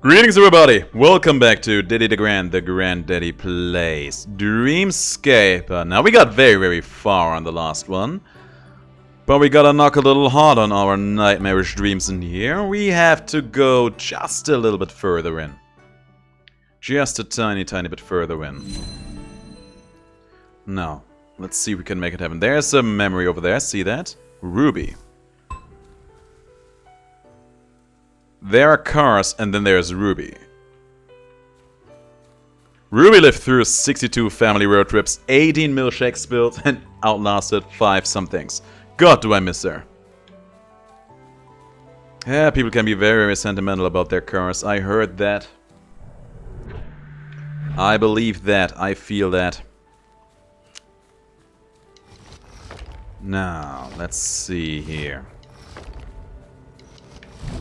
Greetings everybody, welcome back to DeGrand, the Granddaddy Plays Dreamscaper. Now we got very far on the last one, but we gotta knock a little hard on our nightmarish dreams in here. We have to go just a little bit further in. Just a tiny bit further in. Now, let's see if we can make it happen. There's a memory over there, see that? Ruby. There are cars, and then there's Ruby. Ruby lived through 62 family road trips, 18 milkshakes spilled, and outlasted 5 somethings. God, do I miss her. Yeah, people can be very sentimental about their cars. I heard that. I believe that. I feel that. Now, let's see here.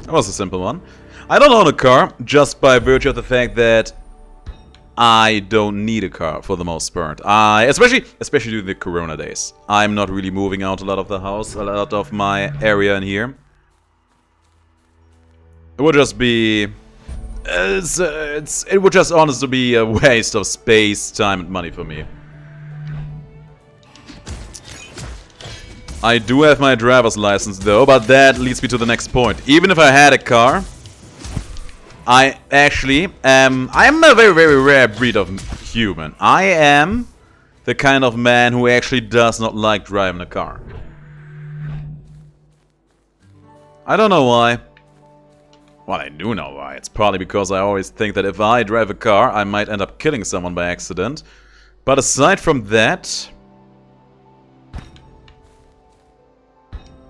That was a simple one. I don't own a car, just by virtue of the fact that I don't need a car for the most part. Especially during the Corona days. I'm not really moving out a lot of the house, a lot of my area in here. It would just be... it would just honestly be a waste of space, time and money for me. I do have my driver's license though, but that leads me to the next point. Even if I had a car, I actually am... I'm a very rare breed of human. I am the kind of man who actually does not like driving a car. I don't know why. Well, I do know why. It's probably because I always think that if I drive a car, I might end up killing someone by accident. But aside from that...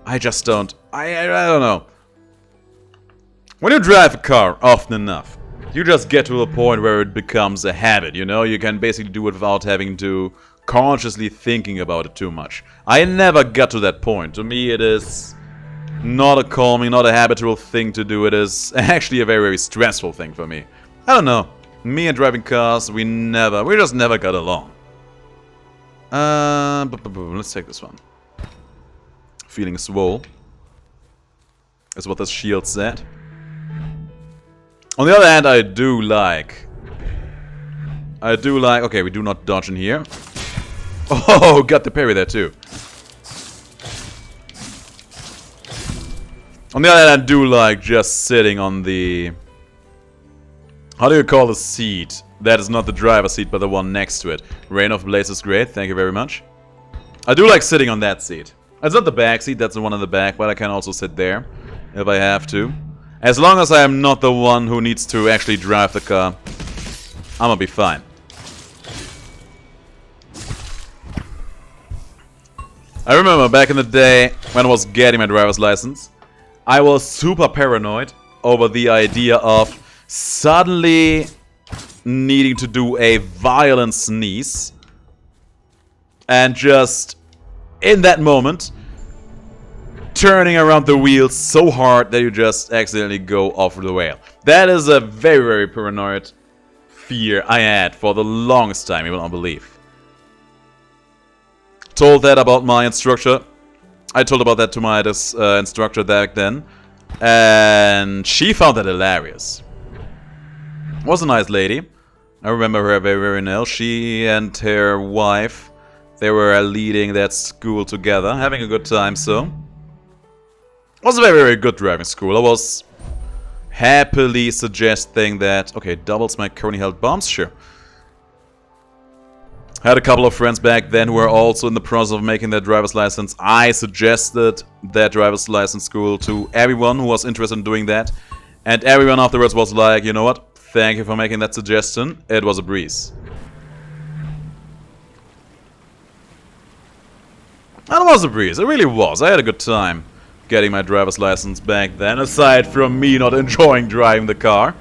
I just don't. I don't know. When you drive a car often enough, you just get to a point where it becomes a habit, you know? You can basically do it without having to consciously thinking about it too much. I never got to that point. To me, it is not a calming, not a habitual thing to do. It is actually a very stressful thing for me. I don't know. Me and driving cars, we just never got along. Let's take this one. Feeling swole. Is what the shield said. On the other hand, I do like... Okay, we do not dodge in here. Oh, got the parry there too. On the other hand, I do like just sitting on the... How do you call the seat? That is not the driver's seat, but the one next to it. Rain of Blaze is great, thank you very much. I do like sitting on that seat. It's not the back seat, that's the one in the back, but I can also sit there if I have to. As long as I am not the one who needs to actually drive the car, I'm gonna be fine. I remember back in the day when I was getting my driver's license, I was super paranoid over the idea of suddenly needing to do a violent sneeze and just... in that moment, turning around the wheels so hard that you just accidentally go off the rail. That is a very paranoid fear I had for the longest time, you will not believe. Told that about my instructor. I told about that to my instructor back then. And she found that hilarious. Was a nice lady. I remember her very well. She and her wife... they were leading that school together, having a good time, so... It was a very good driving school. I was happily suggesting that... Okay, doubles my currently held bombs? Sure. Had a couple of friends back then who were also in the process of making their driver's license. I suggested that driver's license school to everyone who was interested in doing that. And everyone afterwards was like, you know what? Thank you for making that suggestion. It was a breeze. That was a breeze, it really was. I had a good time getting my driver's license back then, aside from me not enjoying driving the car.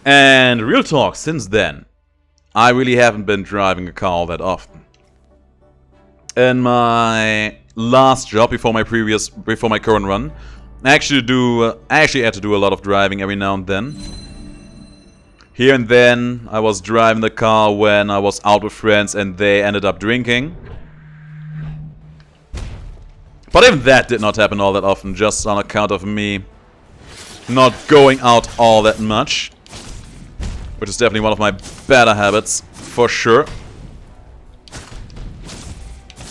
And real talk, since then, I really haven't been driving a car all that often. In my last job, before my current run, I actually had to do a lot of driving every now and then. Here and then, I was driving the car when I was out with friends and they ended up drinking. But even that did not happen all that often, just on account of me not going out all that much. Which is definitely one of my better habits, for sure.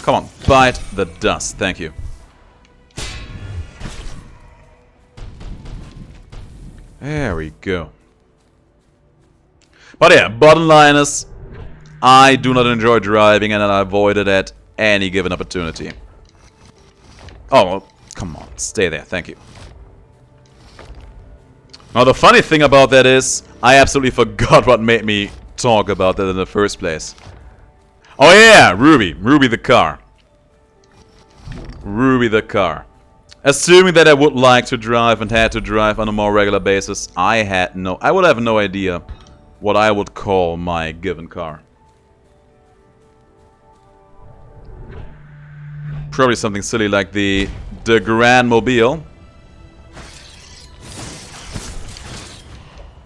Come on, bite the dust, thank you. There we go. But yeah, bottom line is, I do not enjoy driving and I avoid it at any given opportunity. Oh, well, come on, stay there, thank you. Now the funny thing about that is, I absolutely forgot what made me talk about that in the first place. Oh yeah, Ruby the car. Ruby the car. Assuming that I would like to drive and had to drive on a more regular basis, I would have no idea what I would call my given car. Probably something silly like the DeGrand Mobile.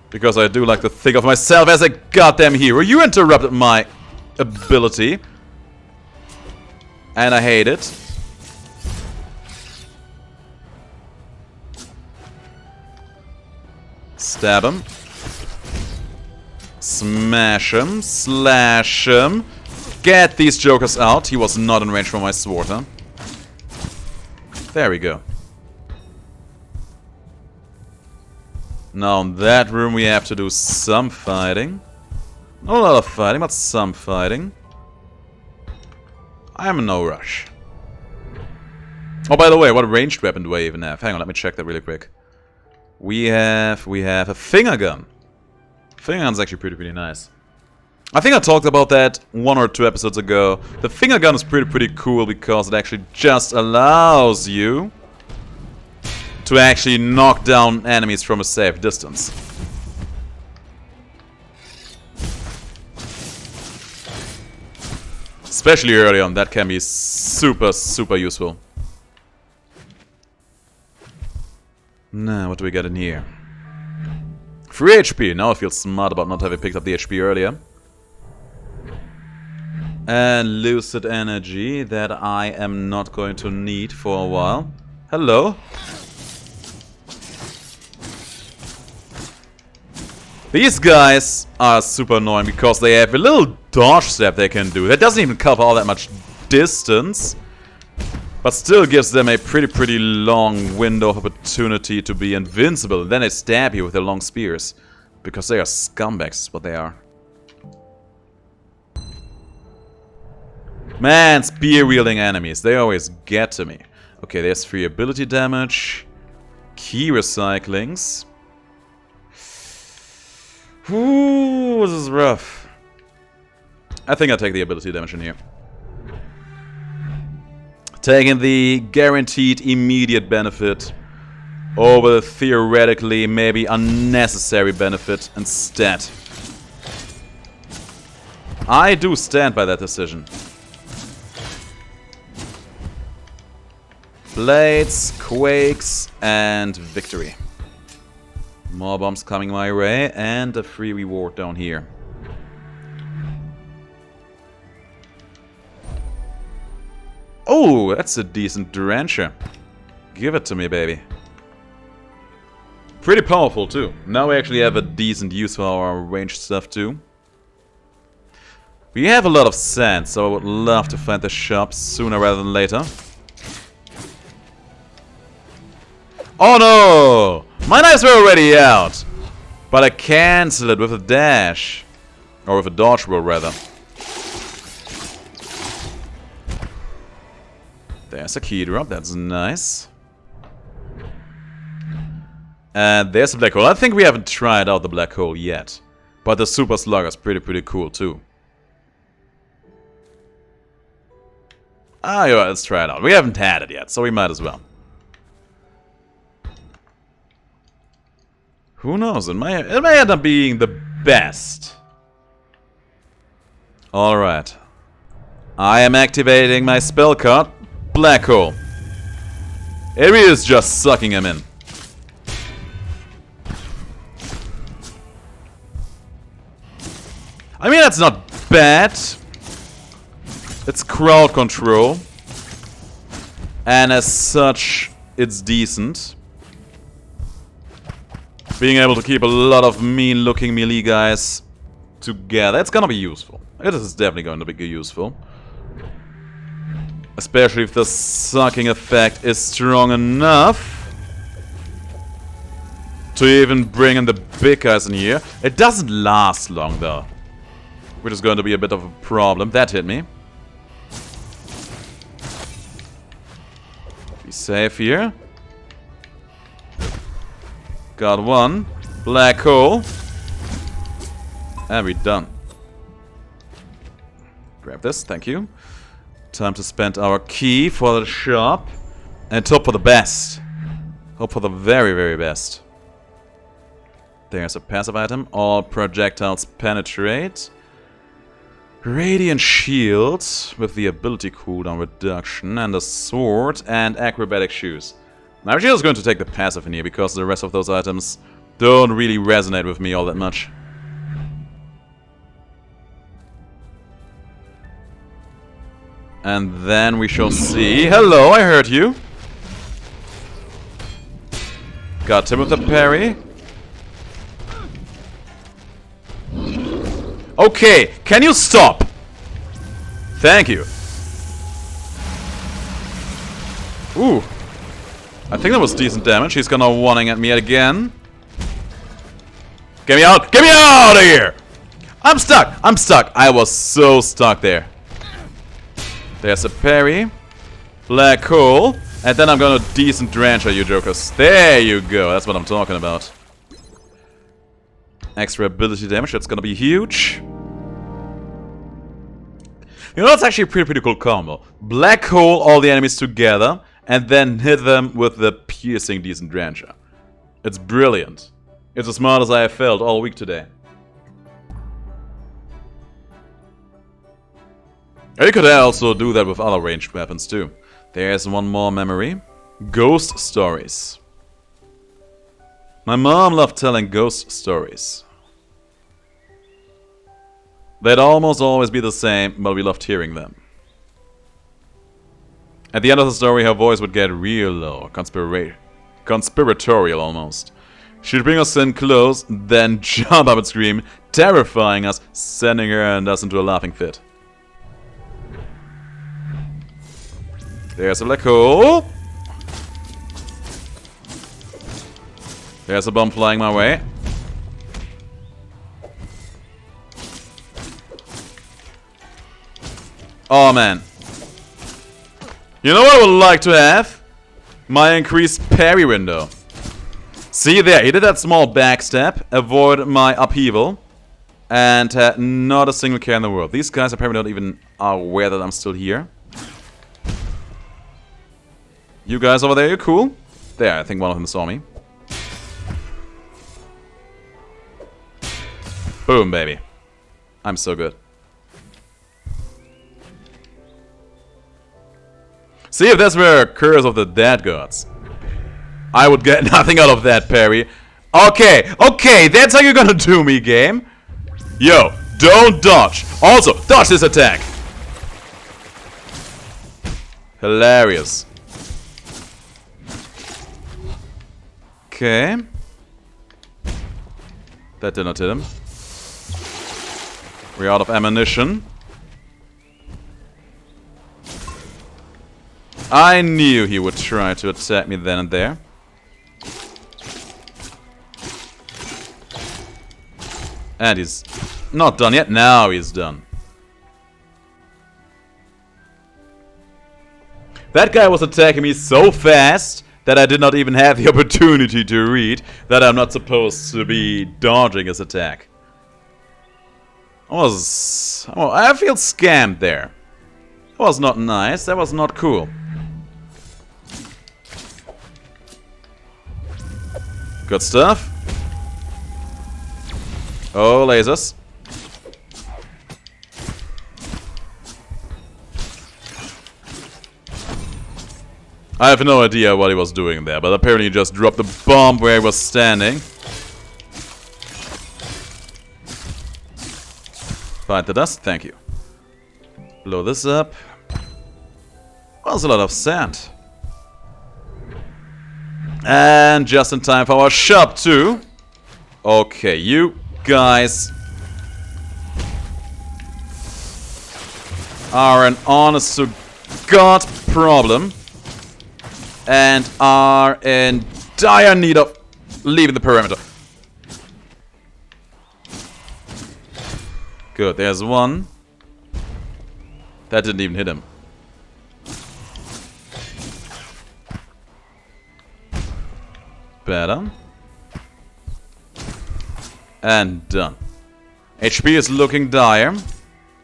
Because I do like to think of myself as a goddamn hero. You interrupted my ability. And I hate it. Stab him. Smash him. Slash him. Get these jokers out. He was not in range for my sword, huh? There we go. Now in that room we have to do some fighting. Not a lot of fighting, but some fighting. I am in no rush. Oh, by the way, what ranged weapon do I even have? Hang on, let me check that really quick. We have a finger gun. Finger gun's actually pretty nice. I think I talked about that 1 or 2 episodes ago. The finger gun is pretty cool because it actually just allows you to actually knock down enemies from a safe distance. Especially early on, that can be super useful. Now, what do we got in here? 3 HP. Now I feel smart about not having picked up the HP earlier. And Lucid energy that I am not going to need for a while. Hello. These guys are super annoying because they have a little dodge step they can do. That doesn't even cover all that much distance. But still gives them a pretty long window of opportunity to be invincible. And then they stab you with their long spears. Because they are scumbags, is what they are. Man, spear-wielding enemies. They always get to me. Okay, there's 3 ability damage. Key recyclings. Ooh, this is rough. I think I'll take the ability damage in here. Taking the guaranteed immediate benefit over the theoretically maybe unnecessary benefit instead. I do stand by that decision. Blades, quakes, and victory. More bombs coming my way, and a free reward down here. Oh, that's a decent drencher. Give it to me, baby. Pretty powerful, too. Now we actually have a decent use for our ranged stuff, too. We have a lot of sand, so I would love to find the shop sooner rather than later. Oh no! My knives were already out! But I cancel it with a dash. Or with a dodge roll, rather. There's a key drop, that's nice. And there's a black hole. I think we haven't tried out the black hole yet. But the super slug is pretty cool too. Ah, yeah, let's try it out. We haven't had it yet, so we might as well. Who knows? It may end up being the best. Alright. I am activating my spell card. Black hole. It really is just sucking him in. I mean, that's not bad. It's crowd control. And as such, it's decent. Being able to keep a lot of mean-looking melee guys together, it's gonna be useful. It is definitely going to be useful. Especially if the sucking effect is strong enough to even bring in the big guys in here. It doesn't last long though, which is going to be a bit of a problem. That hit me. Be safe here. Got one. Black hole. And we're done. Grab this, thank you. Time to spend our key for the shop. And hope for the best. Hope for the very, very best. There's a passive item. All projectiles penetrate. Radiant shield with the ability cooldown reduction. And a sword and acrobatic shoes. Now, I'm just going to take the passive in here because the rest of those items don't really resonate with me all that much. And then we shall see. Hello, I heard you. Got him with the parry. Okay, can you stop? Thank you. Ooh. I think that was decent damage. He's gonna wanting at me again. Get me out! Get me out of here! I'm stuck! I'm stuck! I was so stuck there. There's a parry. Black hole. And then I'm gonna decent drencher you jokers. There you go. That's what I'm talking about. Extra ability damage. That's gonna be huge. You know, that's actually a pretty cool combo. Black hole all the enemies together. And then hit them with the piercing decent drencher. It's brilliant. It's as smart as I have felt all week today. And you could also do that with other ranged weapons too. There's one more memory. Ghost stories. My mom loved telling ghost stories. They'd almost always be the same, but we loved hearing them. At the end of the story, her voice would get real low, conspiratorial almost. She'd bring us in close, then jump up and scream, terrifying us, sending her and us into a laughing fit. There's a black hole. There's a bomb flying my way. Oh man. You know what I would like to have? My increased parry window. See there, he did that small backstab, avoid my upheaval, and had not a single care in the world. These guys apparently not even aware that I'm still here. You guys over there, you're cool? There, I think one of them saw me. Boom, baby. I'm so good. See if this were a curse of the dead gods. I would get nothing out of that parry. Okay, okay, that's how you're gonna do me, game. Yo, don't dodge. Also, dodge this attack. Hilarious. Okay. That did not hit him. We're out of ammunition. I knew he would try to attack me then and there. And he's not done yet. Now he's done. That guy was attacking me so fast that I did not even have the opportunity to read that I'm not supposed to be dodging his attack. I feel scammed there. That was not nice. That was not cool. Good stuff. Oh, lasers. I have no idea what he was doing there, but apparently he just dropped the bomb where he was standing. Find the dust, thank you. Blow this up. Well, there's a lot of sand. And just in time for our shop too. Okay, you guys are an honest to God problem and are in dire need of leaving the perimeter. Good, there's one. That didn't even hit him. Better. And done. HP is looking dire.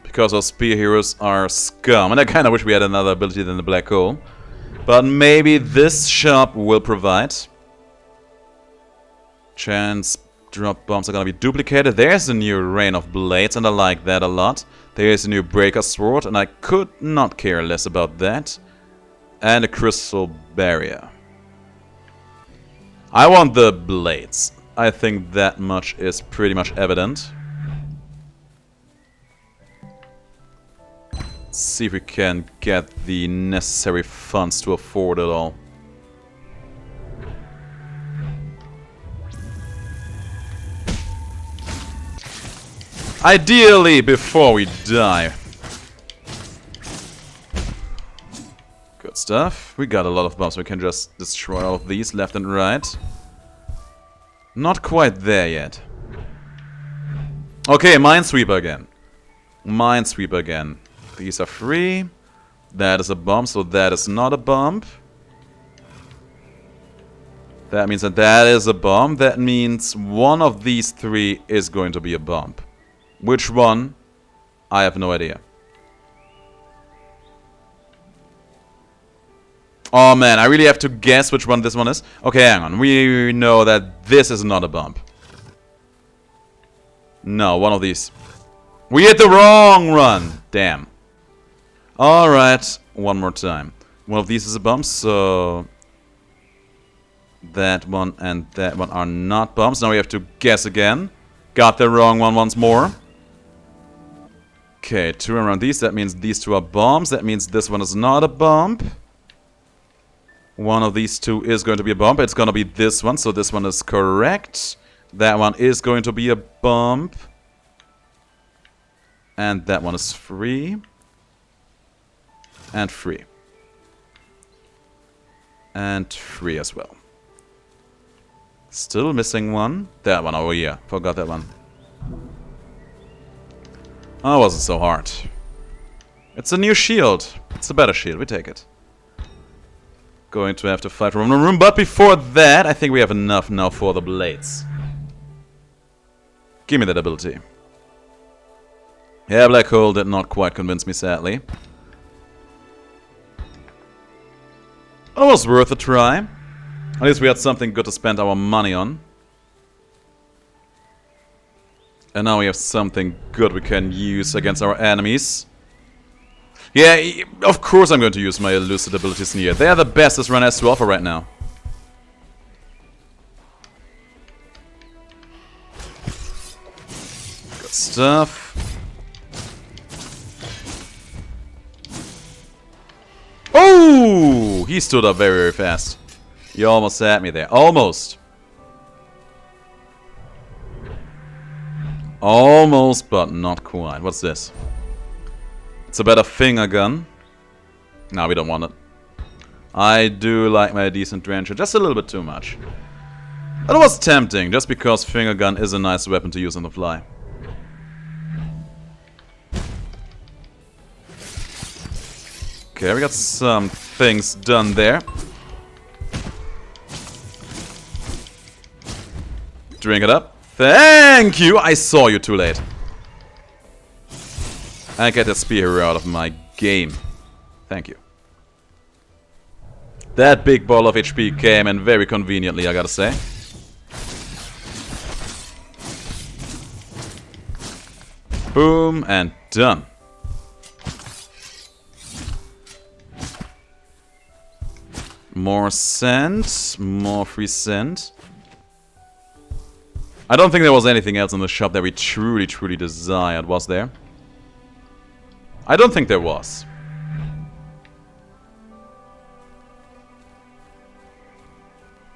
Because our spear heroes are scum. And I kinda wish we had another ability than the black hole. But maybe this shop will provide. Chance drop bombs are gonna be duplicated. There's a new Rain of Blades, and I like that a lot. There's a new Breaker Sword, and I could not care less about that. And a Crystal Barrier. I want the blades. I think that much is pretty much evident. Let's see if we can get the necessary funds to afford it all. Ideally, before we die. Good stuff. We got a lot of bombs. We can just destroy all of these left and right. Not quite there yet. Okay, Minesweeper again. Minesweeper again. These are free. That is a bomb, so that is not a bomb. That means that is a bomb. That means one of these three is going to be a bomb. Which one? I have no idea. Oh man, I really have to guess which one this one is. Okay, hang on. We know that this is not a bomb. No, one of these. We hit the wrong run. Damn. Alright, one more time. One of these is a bomb, so... that one and that one are not bombs. Now we have to guess again. Got the wrong one once more. Okay, two around these. That means these two are bombs. That means this one is not a bomb. One of these two is going to be a bomb. It's going to be this one, so this one is correct. That one is going to be a bomb. And that one is free. And free. And free as well. Still missing one. That one, oh yeah. Forgot that one. Oh, it wasn't so hard. It's a new shield. It's a better shield. We take it. Going to have to fight from the room. But before that, I think we have enough now for the blades. Give me that ability. Yeah, black hole did not quite convince me, sadly. But it was worth a try. At least we had something good to spend our money on. And now we have something good we can use against our enemies. Yeah, of course I'm going to use my Lucid abilities in here. They are the best this run has to offer right now. Good stuff. Oh! He stood up very, very fast. He almost had me there. Almost. Almost, but not quite. What's this? It's a better finger gun. No, we don't want it. I do like my decent drencher. Just a little bit too much. But it was tempting, just because finger gun is a nice weapon to use on the fly. Okay, we got some things done there. Drink it up. Thank you! I saw you too late. And get that spear hero out of my game. Thank you. That big ball of HP came in very conveniently, I gotta say. Boom, and done. More sand, more free sand. I don't think there was anything else in the shop that we truly, truly desired, was there? I don't think there was.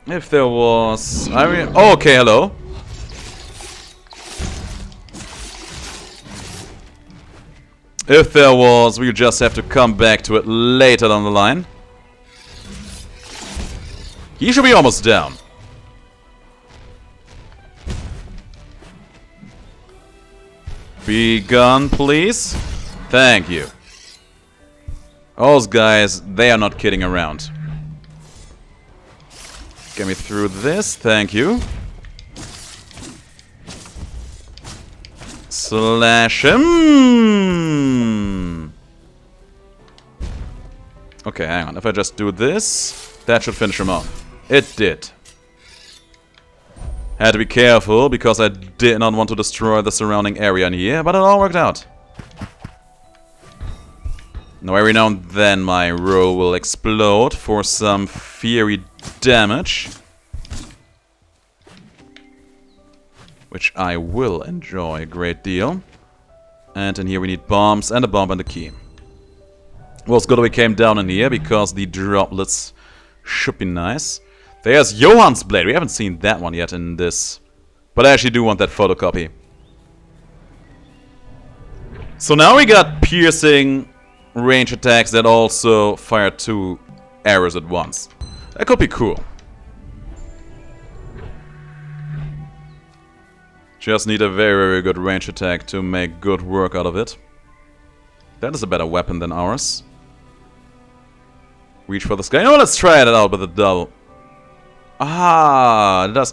If there was... I mean... Oh, okay, hello. If there was, we'll just have to come back to it later down the line. He should be almost down. Be gone, please. Thank you. Those guys, they are not kidding around. Get me through this, thank you. Slash him! Okay, hang on. If I just do this, that should finish him off. It did. Had to be careful, because I did not want to destroy the surrounding area in here, but it all worked out. Now every now and then my row will explode for some fiery damage. Which I will enjoy a great deal. And in here we need bombs and a bomb and a key. Well, it's good that we came down in here, because the droplets should be nice. There's Johan's blade. We haven't seen that one yet in this. But I actually do want that photocopy. So now we got piercing range attacks that also fire 2 arrows at once. That could be cool. Just need a very, very good range attack to make good work out of it. That is a better weapon than ours. Reach for the sky. Oh, let's try it out with a double. Ah, it does.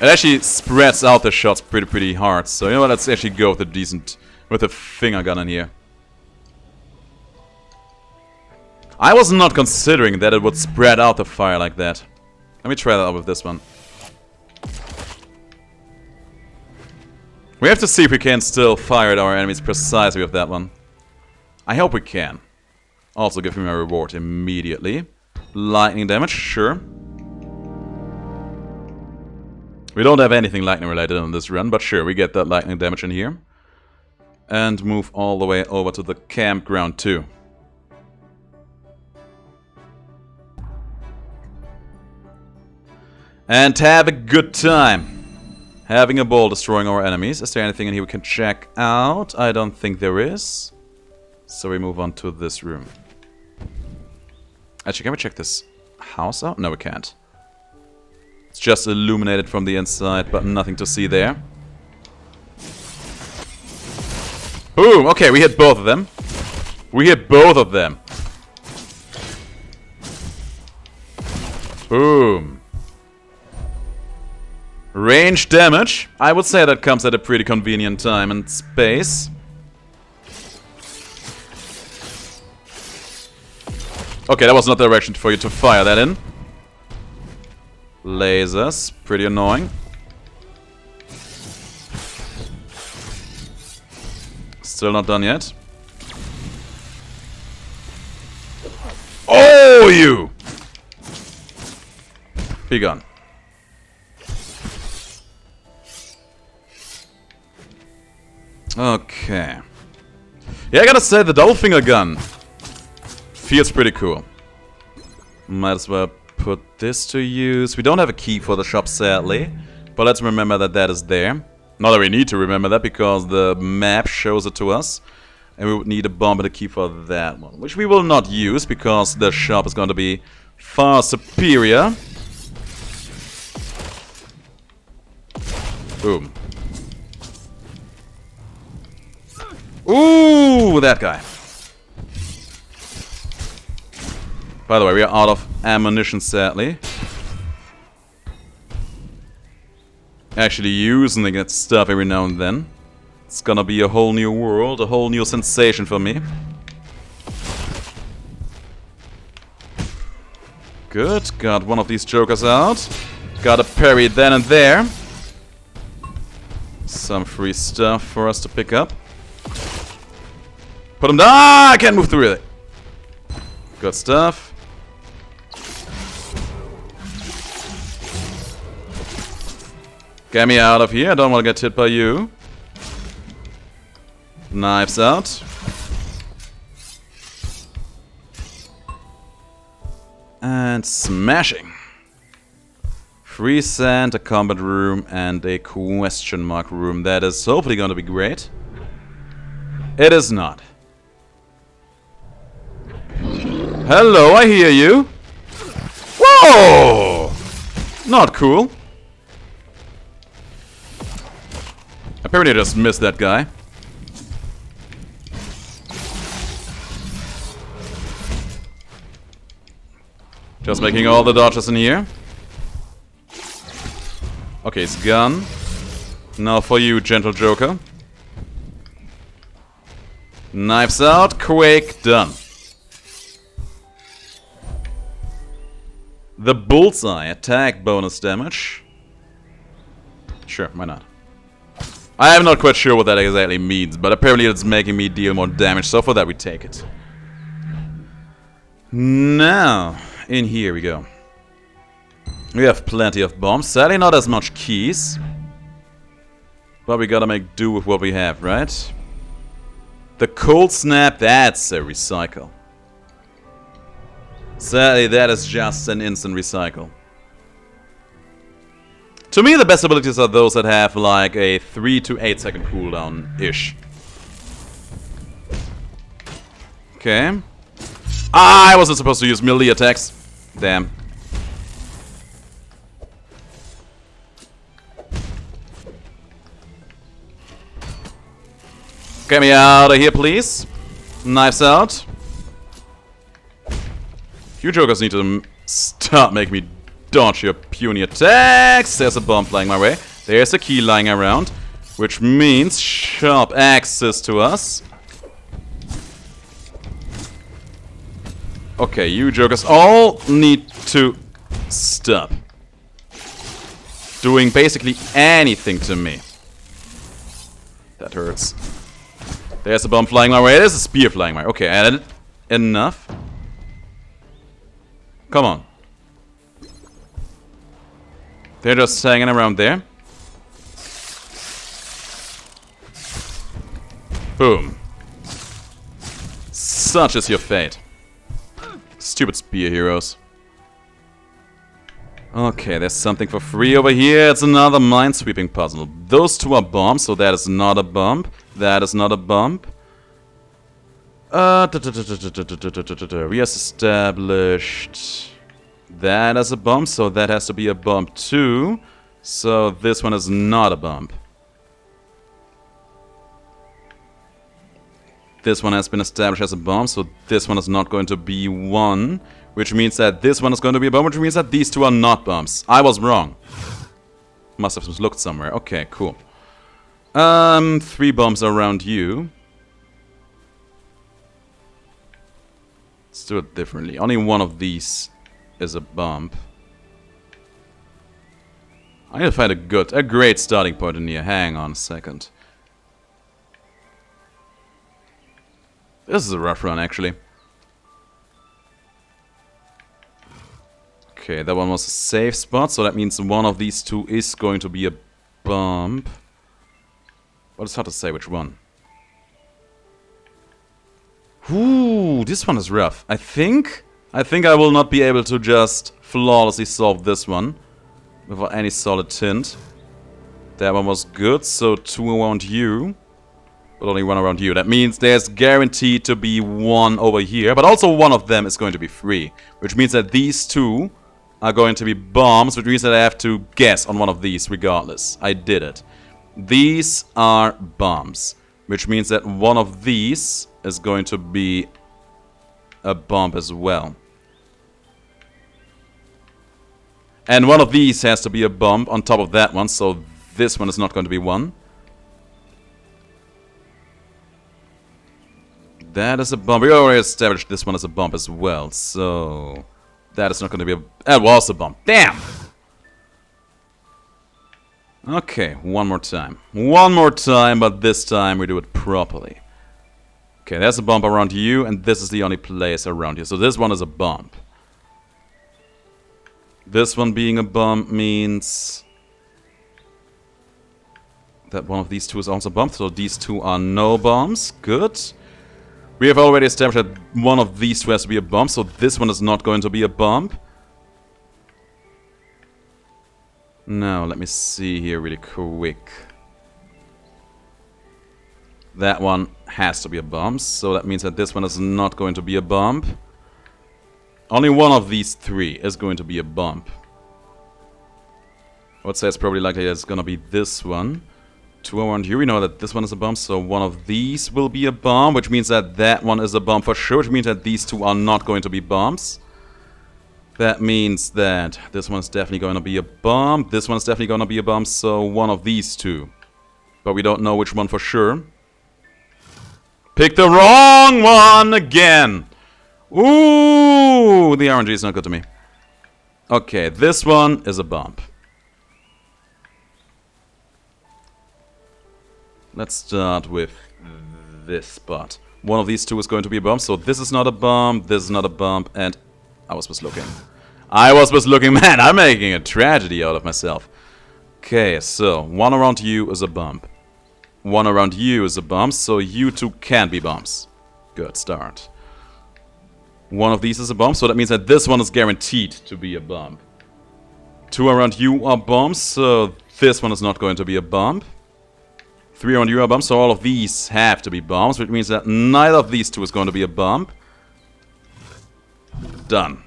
It actually spreads out the shots pretty hard. So, you know what, let's actually go with a finger gun in here. I was not considering that it would spread out the fire like that. Let me try that out with this one. We have to see if we can still fire at our enemies precisely with that one. I hope we can. Also give him a reward immediately. Lightning damage, sure. We don't have anything lightning related on this run, but sure, we get that lightning damage in here. And move all the way over to the campground too. And have a good time. Having a ball destroying our enemies. Is there anything in here we can check out? I don't think there is. So we move on to this room. Actually, can we check this house out? No, we can't. It's just illuminated from the inside, but nothing to see there. Boom! Okay, we hit both of them. We hit both of them. Boom. Range damage. I would say that comes at a pretty convenient time and space. Okay, that was not the direction for you to fire that in. Lasers. Pretty annoying. Still not done yet. Oh, you! Be gone. Okay. Yeah, I gotta say, the double finger gun feels pretty cool. Might as well put this to use. We don't have a key for the shop, sadly. But let's remember that that is there. Not that we need to remember that, because the map shows it to us. And we would need a bomb and a key for that one. Which we will not use, because the shop is going to be far superior. Boom. Ooh, that guy. By the way, we are out of ammunition, sadly. Actually using that stuff every now and then. It's gonna be a whole new world, a whole new sensation for me. Good, got one of these jokers out. Got a parry then and there. Some free stuff for us to pick up. Put him down! Ah, I can't move through it. Good stuff. Get me out of here. I don't want to get hit by you. Knives out. And smashing. Free sand, a combat room, and a question mark room. That is hopefully going to be great. It is not. Hello, I hear you. Whoa! Not cool. Apparently I just missed that guy. Just making all the dodges in here. Okay, it's gone. Now for you, gentle Joker. Knives out, Quake, done. The bullseye, attack bonus damage. Sure, why not? I am not quite sure what that exactly means, but apparently it's making me deal more damage, so for that we take it. Now, in here we go. We have plenty of bombs, sadly not as much keys. But we gotta make do with what we have, right? The cold snap, that's a recycle. Sadly, that is just an instant recycle. To me, the best abilities are those that have like a 3 to 8 second cooldown-ish. Okay. Ah, I wasn't supposed to use melee attacks. Damn. Get me out of here, please. Knives out. You jokers need to stop making me dodge your puny attacks. There's a bomb flying my way. There's a key lying around, which means sharp access to us. Okay, you jokers all need to stop doing basically anything to me. That hurts. There's a bomb flying my way. There's a spear flying my way. Okay, and enough. Come on. They're just hanging around there. Boom. Such is your fate. Stupid spear heroes. Okay, there's something for free over here. It's another minesweeping puzzle. Those two are bombs, so that is not a bump. That is not a bump. We have established that as a bump, so that has to be a bump too. So this one is not a bump. This one has been established as a bump, so this one is not going to be one. Which means that this one is going to be a bump, which means that these two are not bumps. I was wrong. Must have looked somewhere. Okay, cool. 3 bumps around you. Let's do it differently. Only one of these is a bump. I need to find a great starting point in here. Hang on a second. This is a rough run, actually. Okay, that one was a safe spot, so that means one of these two is going to be a bump. But it's hard to say which one. Ooh, this one is rough. I think I will not be able to just flawlessly solve this one without any solid tint. That one was good, so 2 around you. But only 1 around you. That means there's guaranteed to be 1 over here, but also one of them is going to be free. Which means that these 2 are going to be bombs, which means that I have to guess on one of these regardless. I did it. These are bombs, which means that one of these is going to be a bomb as well. And one of these has to be a bomb on top of that one, so this one is not going to be one. That is a bomb. We already established this one as a bomb as well, so that is not going to be a... That was a bomb. Damn! Okay, one more time. One more time, but this time we do it properly. Okay, there's a bump around you, and this is the only place around you. So this one is a bump. This one being a bump means that one of these two is also a bump, so these two are no bombs. Good. We have already established that one of these two has to be a bump, so this one is not going to be a bump. Now, let me see here really quick. That one has to be a bomb, so that means that this one is not going to be a bomb. Only one of these three is going to be a bomb. I would say it's probably likely it's gonna be this one. 2 around here, we know that this one is a bomb, so one of these will be a bomb, which means that that one is a bomb for sure, which means that these two are not going to be bombs. That means that this one's definitely going to be a bomb, this one's definitely going to be a bomb, so one of these two. But we don't know which one for sure. Pick the wrong one again! Ooh, the RNG is not good to me. Okay, this one is a bomb. Let's start with this spot. One of these two is going to be a bomb, so this is not a bomb, this is not a bomb, and I was mislooking. Man, I'm making a tragedy out of myself. Okay, so one around you is a bomb. One around you is a bomb, so you two can be bombs. Good start. One of these is a bomb, so that means that this one is guaranteed to be a bomb. 2 around you are bombs, so this one is not going to be a bomb. 3 around you are bombs, so all of these have to be bombs, which means that neither of these two is going to be a bomb. Done.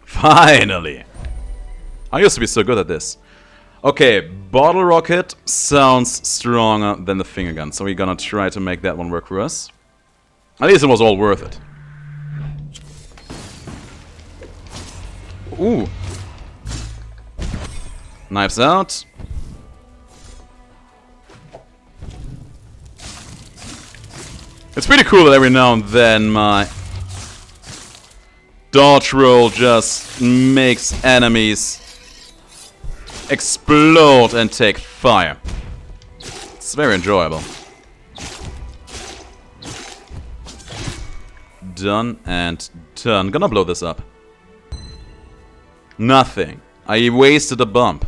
Finally! I used to be so good at this. Okay, bottle rocket sounds stronger than the finger gun, so we're gonna try to make that one work for us. At least it was all worth it. Ooh. Knives out. It's pretty cool that every now and then my dodge roll just makes enemies explode and take fire. It's very enjoyable. Done and done. Gonna blow this up. Nothing. I wasted a bump.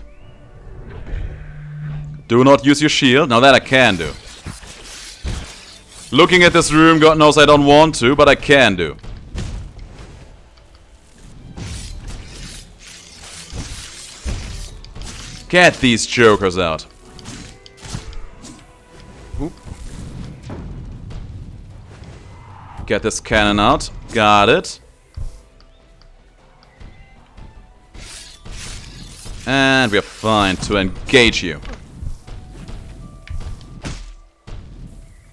Do not use your shield. Now that I can do. Looking at this room, God knows I don't want to, but I can do. Get these jokers out. Oop. Get this cannon out. Got it. And we're fine to engage you.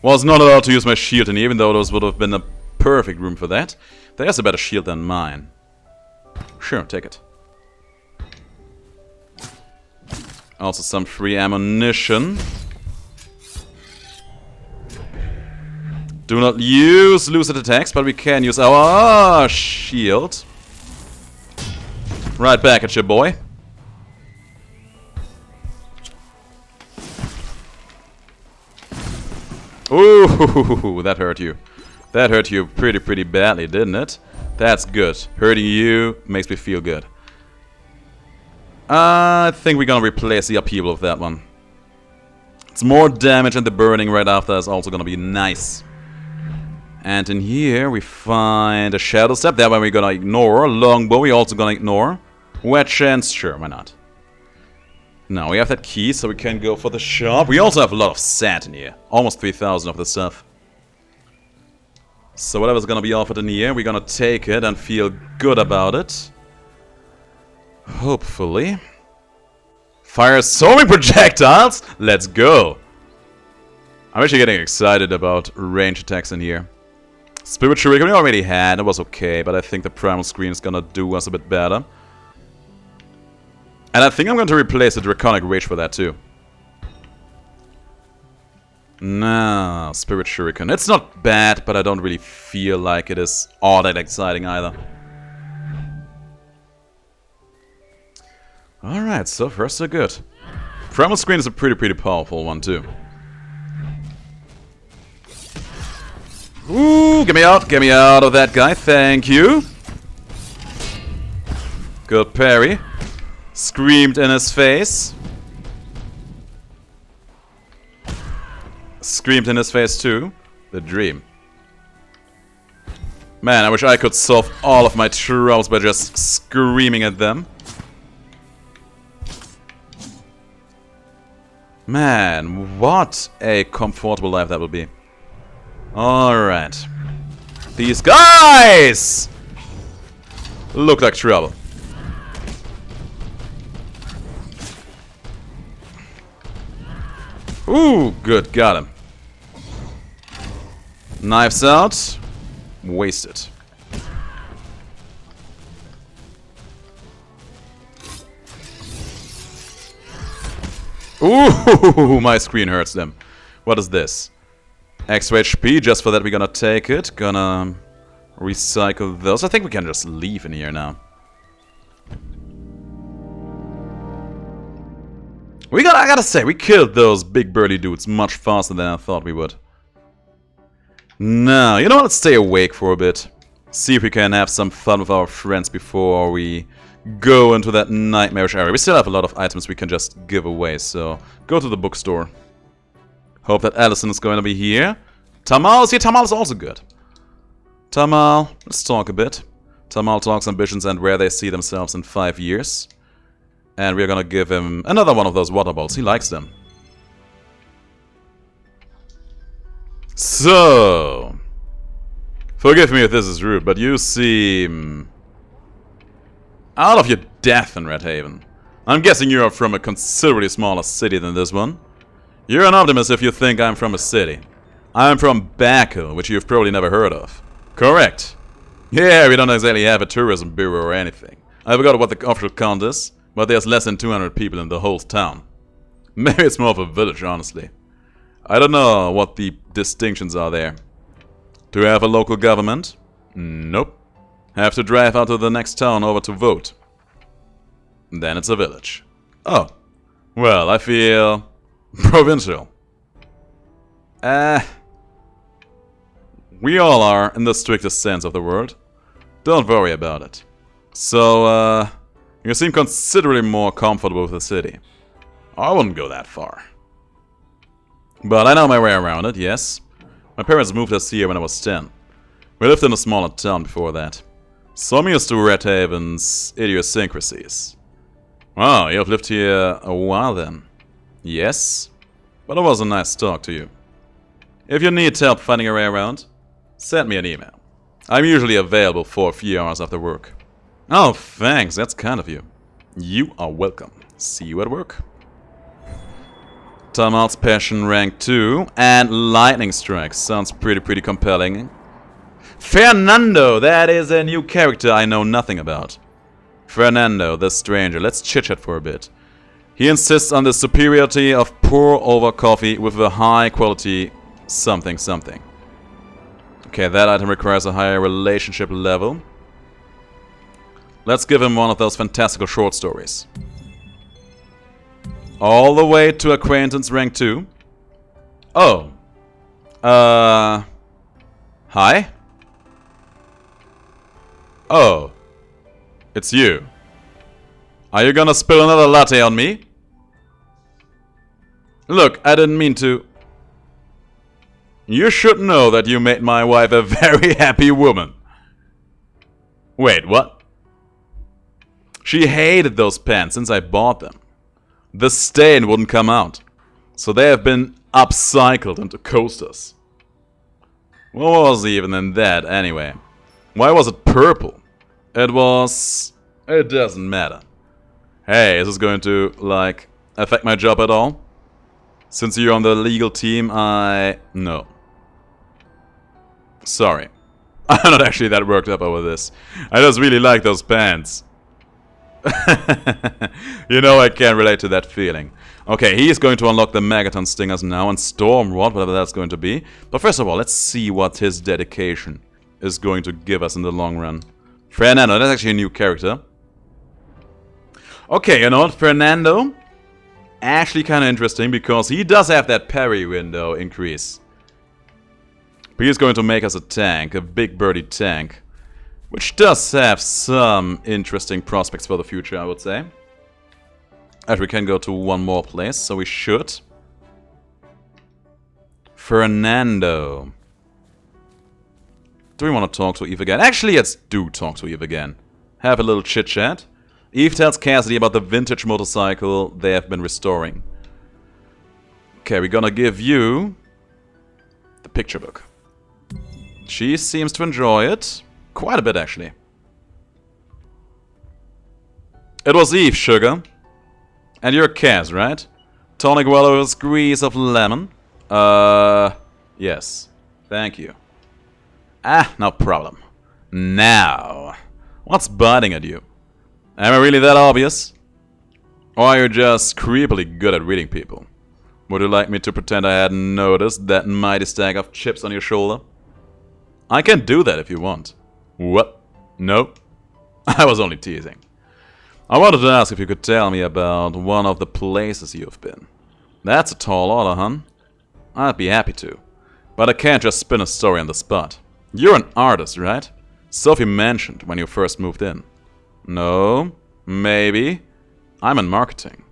Was not allowed to use my shield in here, even though those would have been a perfect room for that. There's a better shield than mine. Sure, take it. Also some free ammunition. Do not use lucid attacks, but we can use our shield. Right back at you, boy. Ooh, that hurt you. That hurt you pretty badly, didn't it? That's good. Hurting you makes me feel good. I think we're gonna replace the upheaval of that one. It's more damage, and the burning right after is also gonna be nice. And in here we find a shadow step. That one we're gonna ignore. Longbow we're also gonna ignore. Wet chance, sure, why not? Now we have that key, so we can go for the shop. We also have a lot of sand in here. Almost 3,000 of the stuff. So whatever's gonna be offered in here, we're gonna take it and feel good about it. Hopefully. Fire soaring projectiles! Let's go! I'm actually getting excited about range attacks in here. Spirit Shuriken we already had, it was okay, but I think the primal screen is gonna do us a bit better. And I think I'm going to replace the Draconic Rage for that too. No, Spirit Shuriken. It's not bad, but I don't really feel like it is all that exciting either. Alright, so far so good. Primal Screen is a pretty powerful one too. Ooh, get me out of that guy, thank you. Good parry. Screamed in his face. Screamed in his face too. The dream. Man, I wish I could solve all of my troubles by just screaming at them. Man, what a comfortable life that will be. Alright. These guys look like trouble. Ooh, good, got him. Knives out. Wasted. Ooh, my screen hurts them. What is this? Extra HP, just for that we're gonna take it. Gonna recycle those. I think we can just leave in here now. I gotta say, we killed those big burly dudes much faster than I thought we would. Now, you know what? Let's stay awake for a bit. See if we can have some fun with our friends before we go into that nightmarish area. We still have a lot of items we can just give away, so go to the bookstore. Hope that Allison is going to be here. Tamal is here. Tamal is also good. Tamal, let's talk a bit. Tamal talks ambitions and where they see themselves in 5 years. And we're gonna give him another one of those water balls. He likes them. So, forgive me if this is rude, but you seem out of your depth in Red Haven. I'm guessing you're from a considerably smaller city than this one. You're an optimist if you think I'm from a city. I'm from Baku, which you've probably never heard of. Correct. Yeah, we don't exactly have a tourism bureau or anything. I forgot what the official count is, but there's less than 200 people in the whole town. Maybe it's more of a village, honestly. I don't know what the distinctions are there. Do we have a local government? Nope. Have to drive out to the next town over to vote. Then it's a village. Oh. Well, I feel provincial. We all are, in the strictest sense of the word. Don't worry about it. So, you seem considerably more comfortable with the city. I wouldn't go that far. But I know my way around it, yes. My parents moved us here when I was 10. We lived in a smaller town before that. So I'm used to Red Haven's idiosyncrasies. Oh, you've lived here a while then. Yes, but it was a nice talk to you. If you need help finding your way around, send me an email. I'm usually available for a few hours after work. Oh, thanks, that's kind of you. You are welcome. See you at work. Tamal's Passion rank 2 and Lightning Strike. Sounds pretty compelling. Fernando, that is a new character I know nothing about. Fernando, the stranger. Let's chit-chat for a bit. He insists on the superiority of pour-over coffee with a high-quality something. Okay, that item requires a higher relationship level. Let's give him one of those fantastical short stories. All the way to acquaintance rank 2. Oh. Hi? Oh. It's you. Are you gonna spill another latte on me? Look, I didn't mean to. You should know that you made my wife a very happy woman. Wait, what? She hated those pants since I bought them. The stain wouldn't come out, so they have been upcycled into coasters. What was even in that, anyway? Why was it purple? It doesn't matter. Hey, is this going to, like, affect my job at all? Since you're on the legal team, no. Sorry. I'm not actually that worked up over this. I just really like those pants. You know, I can relate to that feeling. Okay, he is going to unlock the Megaton Stingers now and Storm Rod, whatever that's going to be. But first of all, let's see what his dedication is going to give us in the long run. Fernando, that's actually a new character. Okay, you know what, Fernando? Actually kind of interesting because he does have that parry window increase. But he's going to make us a tank, a big birdie tank. Which does have some interesting prospects for the future, I would say. And we can go to one more place, so we should. Fernando. Do we want to talk to Eve again? Actually, let's do talk to Eve again. Have a little chit-chat. Eve tells Cassidy about the vintage motorcycle they have been restoring. Okay, we're gonna give you the picture book. She seems to enjoy it. Quite a bit, actually. It was Eve, sugar. And you're Cass, right? Tonic well with a squeeze of lemon. Yes. Thank you. Ah, no problem. Now, what's biting at you? Am I really that obvious? Or are you just creepily good at reading people? Would you like me to pretend I hadn't noticed that mighty stack of chips on your shoulder? I can do that if you want. What? No? I was only teasing. I wanted to ask if you could tell me about one of the places you've been. That's a tall order, hun. I'd be happy to. But I can't just spin a story on the spot. You're an artist, right? Sophie mentioned when you first moved in. No? Maybe? I'm in marketing.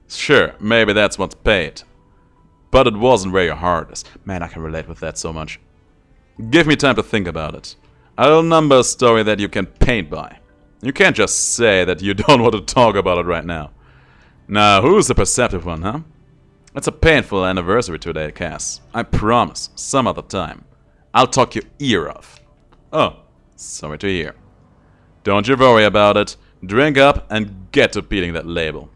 Sure, maybe that's what's paid. But it wasn't where your heart is. Man, I can relate with that so much. Give me time to think about it. I'll number a story that you can paint by. You can't just say that you don't want to talk about it right now. Now, who's the perceptive one, huh? It's a painful anniversary today, Cass. I promise, some other time. I'll talk your ear off. Oh, sorry to hear. Don't you worry about it. Drink up and get to beating that label.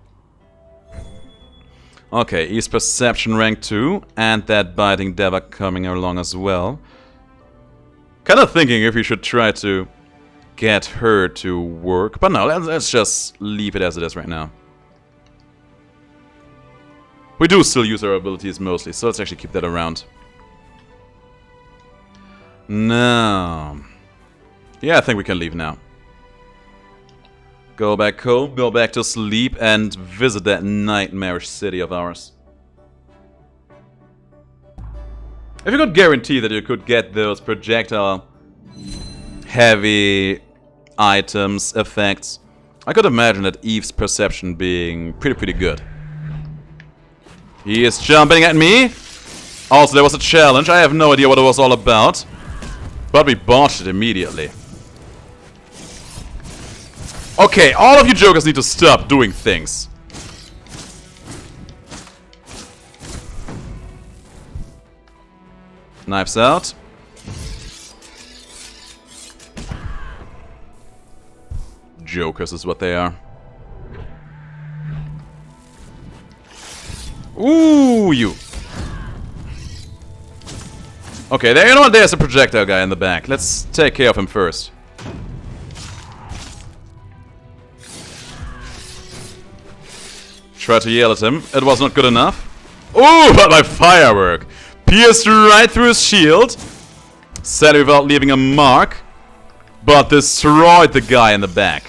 Okay, Eve's perception rank 2, and that biting Deva coming along as well. Kinda thinking if we should try to get her to work, but no, let's just leave it as it is right now. We do still use our abilities mostly, so let's actually keep that around. No. Yeah, I think we can leave now. Go back home, go back to sleep, and visit that nightmarish city of ours. If you could guarantee that you could get those projectile heavy items, effects, I could imagine that Eve's perception being pretty good. He is jumping at me. Also, there was a challenge. I have no idea what it was all about. But we botched it immediately. Okay, all of you jokers need to stop doing things. Knives out. Jokers is what they are. Ooh, you. Okay, there. You know what? There's a projectile guy in the back. Let's take care of him first. Try to yell at him. It was not good enough. Ooh, but my firework pierced right through his shield. Sadly, without leaving a mark, but destroyed the guy in the back.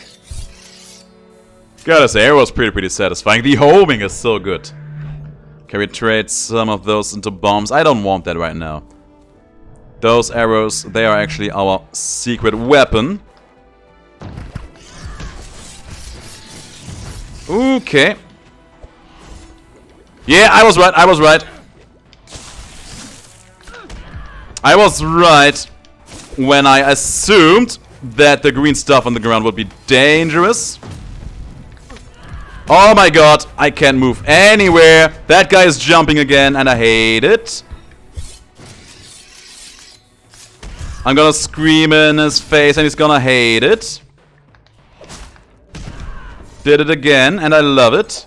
Gotta say, it was pretty satisfying. The homing is so good. Can we trade some of those into bombs? I don't want that right now. Those arrows, they are actually our secret weapon. Okay. Yeah, I was right, I was right. I was right when I assumed that the green stuff on the ground would be dangerous. Oh my god, I can't move anywhere. That guy is jumping again, and I hate it. I'm gonna scream in his face, and he's gonna hate it. Did it again, and I love it.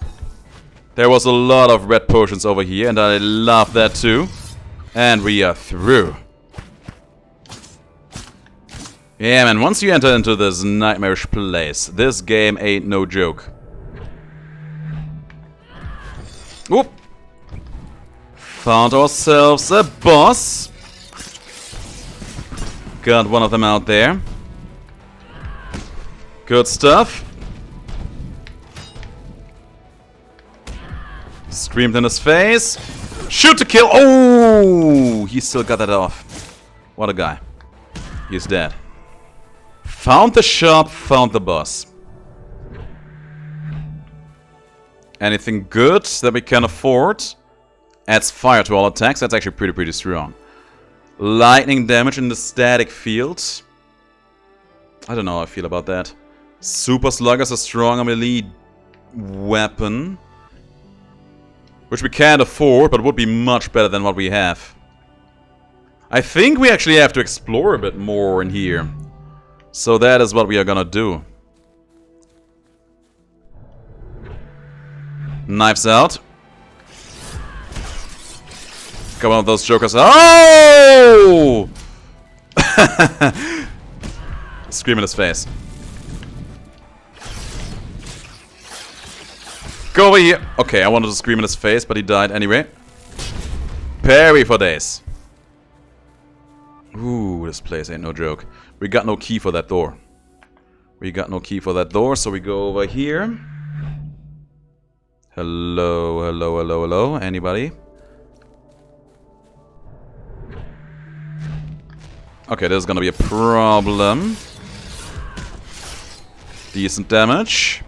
There was a lot of red potions over here, and I love that too. And we are through. Yeah, man, once you enter into this nightmarish place, this game ain't no joke. Oop. Found ourselves a boss. Got one of them out there. Good stuff. Screamed in his face. Shoot to kill. Oh, he still got that off. What a guy. He's dead. Found the shop, found the boss. Anything good that we can afford? Adds fire to all attacks. That's actually pretty strong. Lightning damage in the static field. I don't know how I feel about that. Super Slug is a strong melee weapon. Which we can't afford, but would be much better than what we have. I think we actually have to explore a bit more in here. So that is what we are gonna do. Knives out. Got one of those jokers. Oh! Scream in his face. Go over here. Okay, I wanted to scream in his face, but he died anyway. Parry for days. Ooh, this place ain't no joke. We got no key for that door. We got no key for that door, so we go over here. Hello, hello, hello, hello. Anybody? Okay, this is gonna be a problem. Decent damage.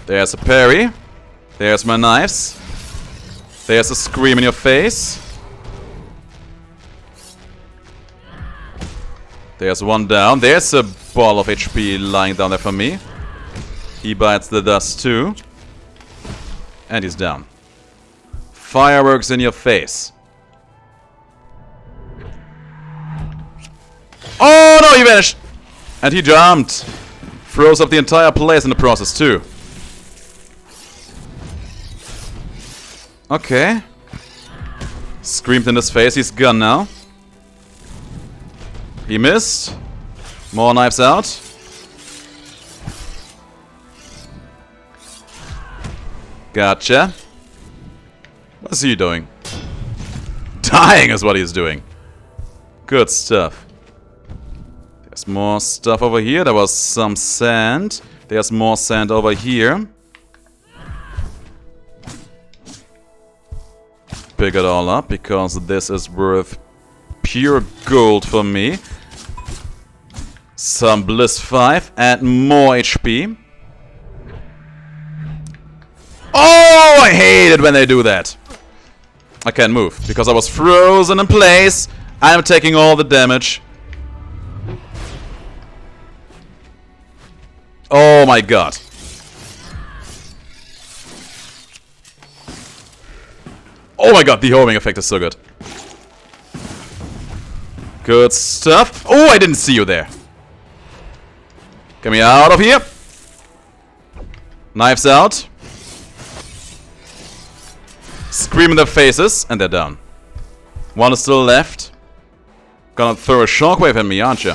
There's a parry. There's my knives. There's a scream in your face. There's one down. There's a ball of HP lying down there for me. He bites the dust too. And he's down. Fireworks in your face. Oh no, he vanished! And he jumped. Froze up the entire place in the process too. Okay. Screamed in his face, he's gone now. He missed. More knives out. Gotcha. What is he doing? Dying is what he's doing. Good stuff. There's more stuff over here. There was some sand. There's more sand over here. Pick it all up because this is worth pure gold for me. Some Bliss 5 and more HP. Oh, I hate it when they do that. I can't move because I was frozen in place. I'm taking all the damage. Oh my god. Oh my god, the homing effect is so good. Good stuff. Oh, I didn't see you there. Get me out of here. Knives out. Scream in their faces, and they're down. One is still left. Gonna throw a shockwave at me, aren't you?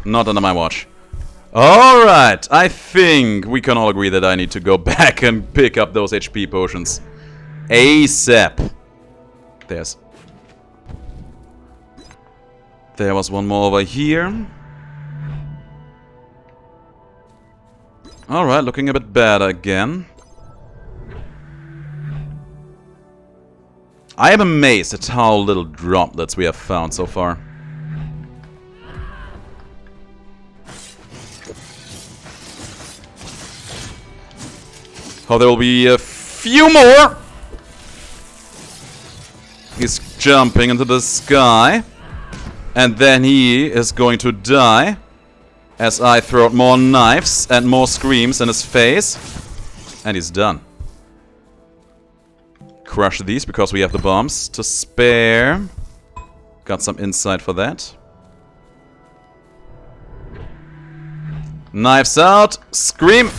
Not under my watch. Alright, I think we can all agree that I need to go back and pick up those HP potions. ASAP. There was one more over here. Alright, looking a bit better again. I am amazed at how little droplets we have found so far. Oh, there will be a few more! He's jumping into the sky. And then he is going to die. As I throw out more knives and more screams in his face. And he's done. Crush these because we have the bombs to spare. Got some insight for that. Knives out. Scream.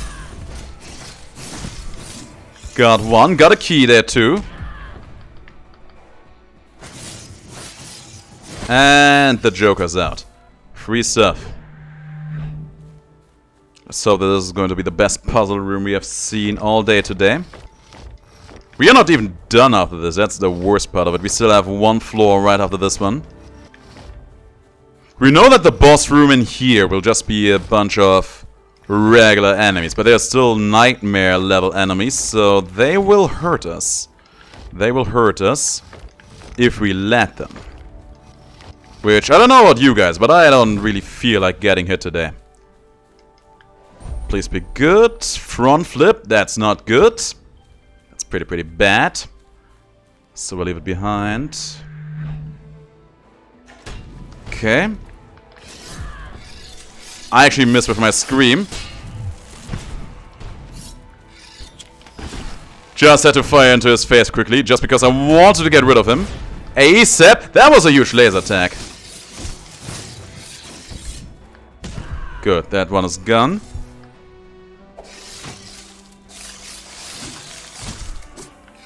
Got one. Got a key there too. And the Joker's out. Free stuff. So this is going to be the best puzzle room we have seen all day today. We are not even done after this. That's the worst part of it. We still have one floor right after this one. We know that the boss room in here will just be a bunch of regular enemies. But they are still nightmare level enemies. So they will hurt us. They will hurt us if we let them. Which, I don't know about you guys, but I don't really feel like getting hit today. Please be good. Front flip, that's not good. That's pretty bad. So we'll leave it behind. Okay. I actually missed with my scream. Just had to fire into his face quickly, just because I wanted to get rid of him. ASAP! That was a huge laser attack. Good, that one is gone.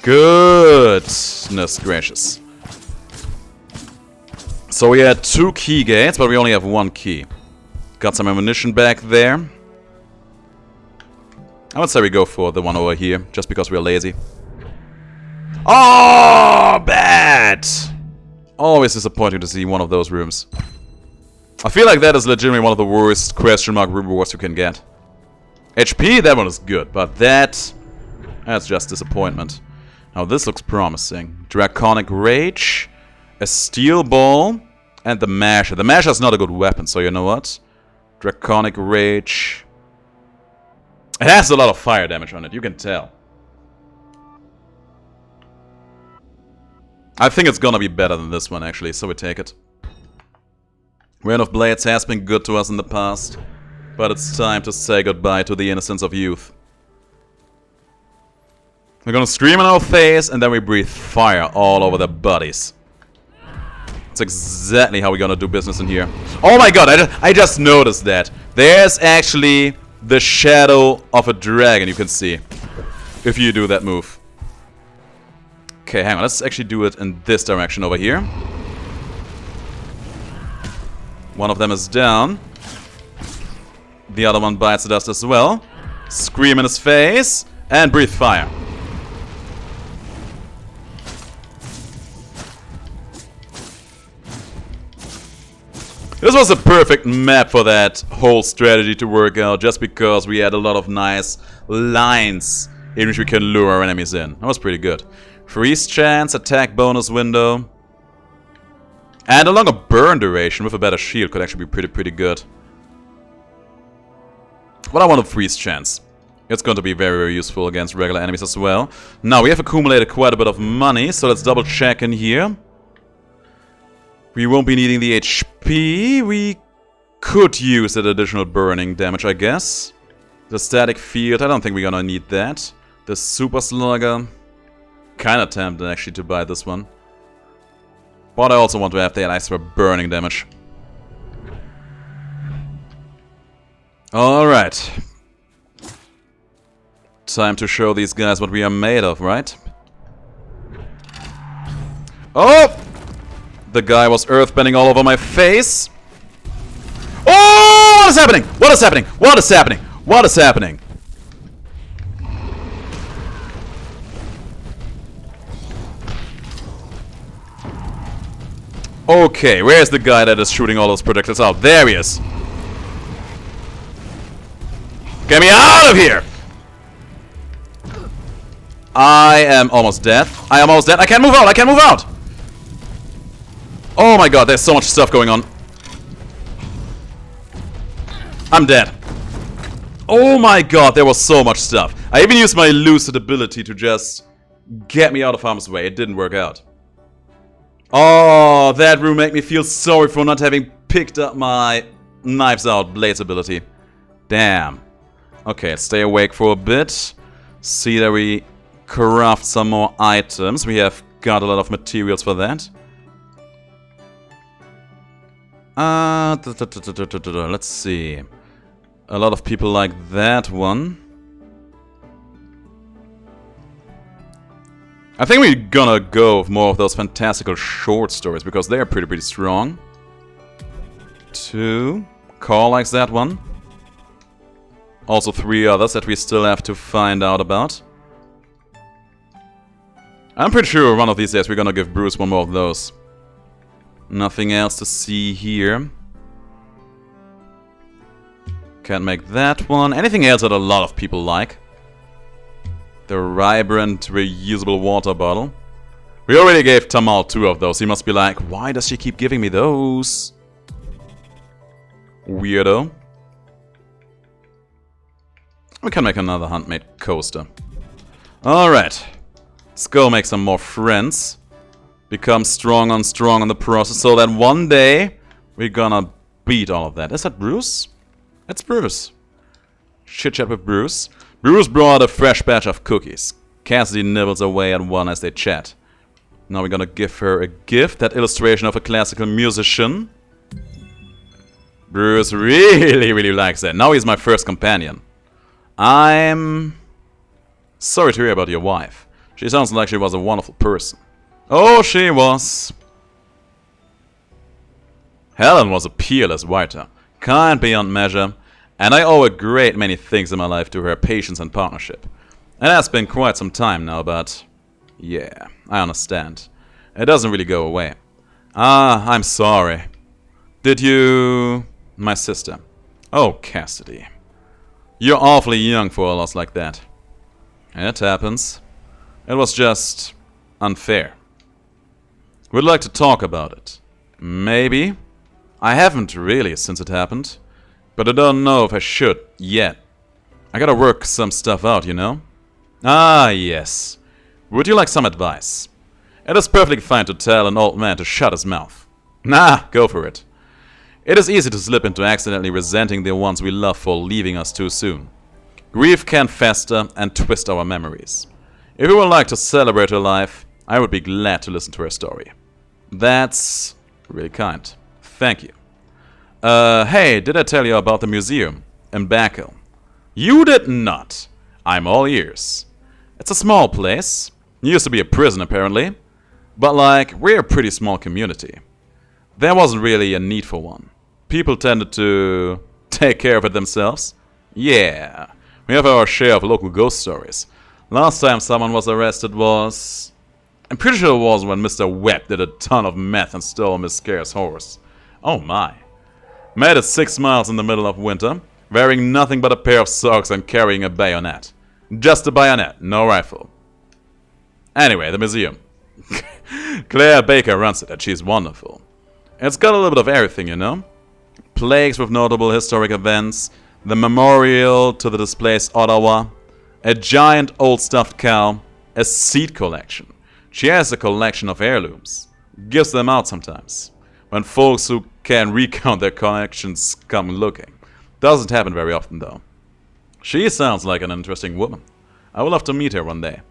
Goodness gracious. So we had 2 key gates, but we only have 1 key. Got some ammunition back there. I would say we go for the one over here, just because we're lazy. Oh, bad! Always disappointing to see one of those rooms. I feel like that is legitimately one of the worst question mark rewards you can get. HP, that one is good, but that's just disappointment. Now this looks promising. Draconic Rage, a Steel Ball, and the Masher. The Masher is not a good weapon, so you know what? Draconic Rage. It has a lot of fire damage on it, you can tell. I think it's gonna be better than this one, actually, so we take it. Rain of Blades has been good to us in the past, but it's time to say goodbye to the innocence of youth. We're gonna scream in our face, and then we breathe fire all over their bodies. That's exactly how we're gonna do business in here. Oh my god, I just noticed that. There's actually the shadow of a dragon, you can see, if you do that move. Okay, hang on, let's actually do it in this direction over here. One of them is down. The other one bites the dust as well. Scream in his face, and breathe fire. This was a perfect map for that whole strategy to work out, just because we had a lot of nice lines in which we can lure our enemies in. That was pretty good. Freeze chance, attack bonus window. And a longer burn duration with a better shield could actually be pretty good. But I want a freeze chance. It's going to be very useful against regular enemies as well. Now, we have accumulated quite a bit of money, so let's double check in here. We won't be needing the HP. We could use that additional burning damage, I guess. The static field, I don't think we're gonna need that. The super slugger. Kinda tempted actually to buy this one. But I also want to have that extra burning damage. Alright. Time to show these guys what we are made of, right? Oh! The guy was earthbending all over my face. Oh! What is happening? What is happening? What is happening? What is happening? Okay, where's the guy that is shooting all those projectiles out? There he is. Get me out of here! I am almost dead. I am almost dead. I can't move out. I can't move out. Oh my god, there's so much stuff going on. I'm dead. Oh my god, there was so much stuff. I even used my Lucid ability to just get me out of harm's way. It didn't work out. Oh, that room made me feel sorry for not having picked up my Knives Out Blades ability. Damn. Okay, stay awake for a bit. See that we craft some more items. We have got a lot of materials for that. Let's see. A lot of people like that one. I think we're gonna go with more of those fantastical short stories because they are pretty strong. 2. Call likes that one. Also 3 others that we still have to find out about. I'm pretty sure one of these days we're gonna give Bruce one more of those. Nothing else to see here. Can't make that one. Anything else that a lot of people like? The vibrant reusable water bottle. We already gave Tamal 2 of those. He must be like, why does she keep giving me those? Weirdo. We can make another handmade coaster. Alright. Let's go make some more friends. Become strong on the process so that one day we're gonna beat all of that. Is that Bruce? That's Bruce. Chit chat with Bruce. Bruce brought a fresh batch of cookies. Cassidy nibbles away at one as they chat. Now we're gonna give her a gift, that illustration of a classical musician. Bruce really likes that. Now he's my first companion. I'm sorry to hear about your wife. She sounds like she was a wonderful person. Oh, she was. Helen was a peerless writer, kind beyond measure, and I owe a great many things in my life to her patience and partnership. And that's been quite some time now, but yeah, I understand. It doesn't really go away. Ah, I'm sorry. Did you... My sister. Oh, Cassidy. You're awfully young for a loss like that. It happens. It was just unfair. We'd like to talk about it. Maybe. I haven't really since it happened. But I don't know if I should yet. I gotta work some stuff out, you know? Ah, yes. Would you like some advice? It is perfectly fine to tell an old man to shut his mouth. Nah, go for it. It is easy to slip into accidentally resenting the ones we love for leaving us too soon. Grief can fester and twist our memories. If you would like to celebrate her life, I would be glad to listen to her story. That's really kind. Thank you. Hey, did I tell you about the museum in Backel? You did not. I'm all ears. It's a small place. Used to be a prison, apparently. But, like, we're a pretty small community. There wasn't really a need for one. People tended to take care of it themselves. Yeah, we have our share of local ghost stories. Last time someone was arrested was... I'm pretty sure it was when Mr. Webb did a ton of meth and stole Miss Scare's horse. Oh my. Made it 6 miles in the middle of winter, wearing nothing but a pair of socks and carrying a bayonet. Just a bayonet, no rifle. Anyway, the museum. Claire Baker runs it and she's wonderful. It's got a little bit of everything, you know? Plaques with notable historic events, the memorial to the displaced Ottawa, a giant old stuffed cow, a seed collection. She has a collection of heirlooms. Gives them out sometimes. When folks who can recount their collections come looking. Doesn't happen very often though. She sounds like an interesting woman. I would love to meet her one day.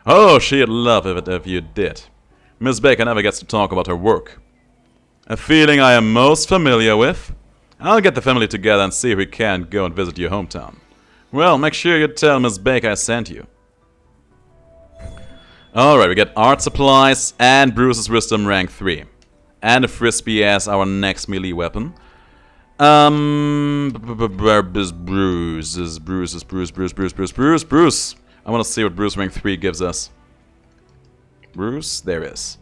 Oh, she'd love it if you did. Miss Baker never gets to talk about her work. A feeling I am most familiar with. I'll get the family together and see if we can go and visit your hometown. Well, make sure you tell Miss Baker I sent you. Alright, we get art supplies and Bruce's wisdom rank 3. And a frisbee as our next melee weapon. Where is Bruce? Bruce. I want to see what Bruce rank 3 gives us. Bruce, there is.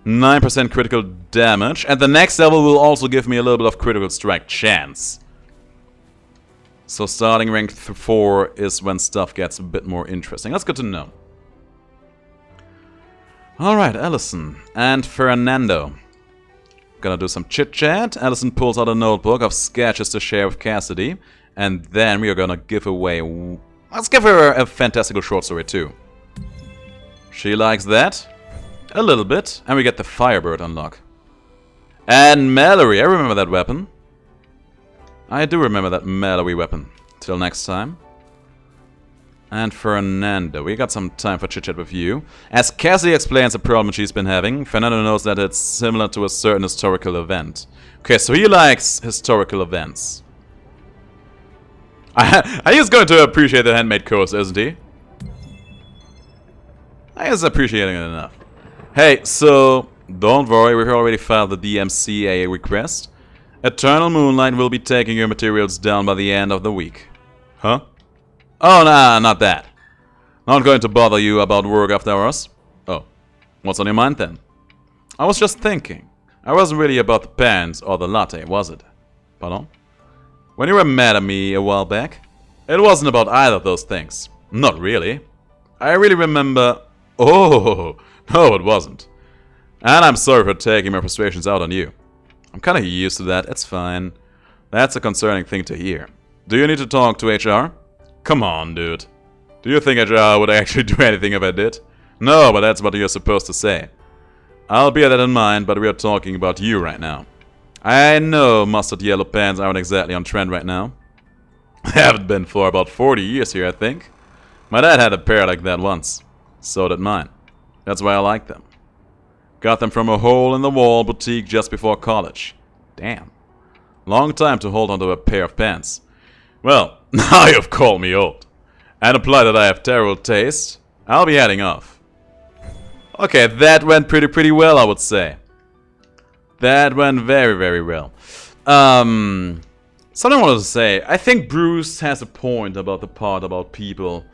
9% critical damage, and the next level will also give me a little bit of critical strike chance. So starting rank 4 is when stuff gets a bit more interesting. That's good to know. Alright, Allison and Fernando. Gonna do some chit-chat. Allison pulls out a notebook of sketches to share with Cassidy, and then we are gonna give away... Let's give her a fantastical short story too. She likes that. A little bit, and we get the Firebird unlock. And Mallory, I remember that weapon. I do remember that Mallory weapon. Till next time. And Fernando, we got some time for chit-chat with you. As Cassidy explains the problem she's been having, Fernando knows that it's similar to a certain historical event. Okay, so he likes historical events. He's going to appreciate the handmade course, isn't he? He's appreciating it enough. Hey, so don't worry, we've already filed the DMCA request. Eternal Moonlight will be taking your materials down by the end of the week. Huh? Oh, nah, not that. Not going to bother you about work after hours. Oh, what's on your mind then? I was just thinking. I wasn't really about the pants or the latte, was it? Pardon? When you were mad at me a while back, it wasn't about either of those things. Not really. I really remember... Oh... No, it wasn't. And I'm sorry for taking my frustrations out on you. I'm kinda used to that, it's fine. That's a concerning thing to hear. Do you need to talk to HR? Come on, dude. Do you think HR would actually do anything if I did? No, but that's what you're supposed to say. I'll bear that in mind, but we are talking about you right now. I know mustard yellow pants aren't exactly on trend right now. I haven't been for about 40 years here, I think. My dad had a pair like that once. So did mine. That's why I like them. Got them from a hole-in-the-wall boutique just before college. Damn. Long time to hold onto a pair of pants. Well, now you've called me old. And imply that I have terrible taste. I'll be heading off. Okay, that went pretty well, I would say. That went very well. Something I wanted to say. I think Bruce has a point about the part about people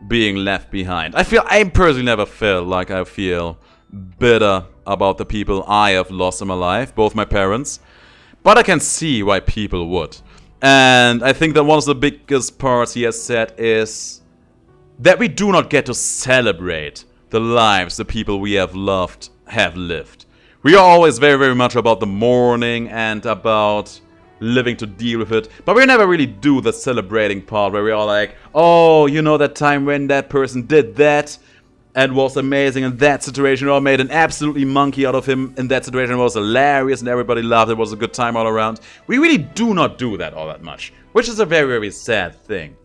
being left behind. I personally never felt like I feel bitter about the people I have lost in my life, both my parents. But I can see why people would. And I think that one of the biggest parts he has said is that we do not get to celebrate the lives the people we have loved have lived. We are always very much about the mourning and about living to deal with it, but we never really do the celebrating part where we are like, oh, you know that time when that person did that and was amazing in that situation, or made an absolutely monkey out of him in that situation, it was hilarious and everybody loved it, it was a good time all around. We really do not do that all that much, which is a very sad thing.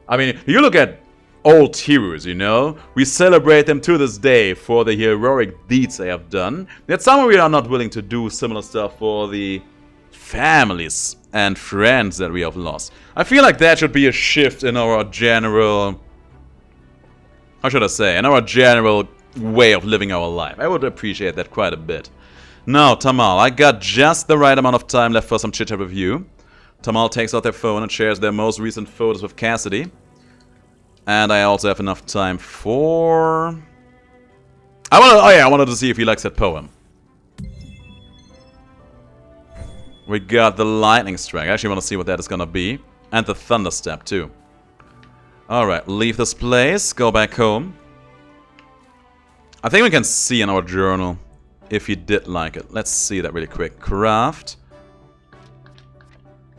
I mean, you look at old heroes, you know, we celebrate them to this day for the heroic deeds they have done, yet somehow we are not willing to do similar stuff for the families and friends that we have lost. I feel like that should be a shift in our general, how should I say, in our general way of living our life. I would appreciate that quite a bit. Now, Tamal, I got just the right amount of time left for some chit-chat with you. Tamal takes out their phone and shares their most recent photos with Cassidy. And I also have enough time for... I wanted to see if he likes that poem. We got the lightning strike. I actually want to see what that is gonna be. And the thunder step too. Alright, leave this place, go back home. I think we can see in our journal if he did like it. Let's see that really quick. Craft.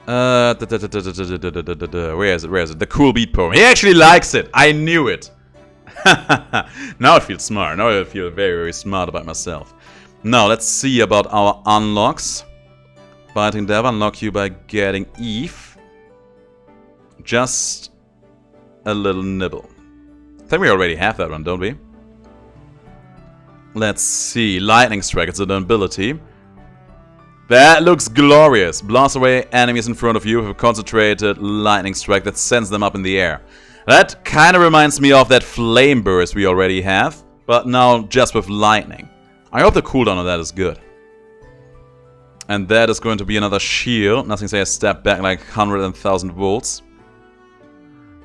Where is it? The cool beat poem. He actually likes it. I knew it. Now I feel smart. Now I feel very smart about myself. Now let's see about our unlocks. Biting Dev, unlock you by getting Eve. Just a little nibble. I think we already have that one, don't we? Let's see. Lightning Strike, it's an ability. That looks glorious. Blast away enemies in front of you with a concentrated lightning strike that sends them up in the air. That kind of reminds me of that flame burst we already have, but now just with lightning. I hope the cooldown on that is good. And that is going to be another shield. Nothing say a step back like 100,000 volts.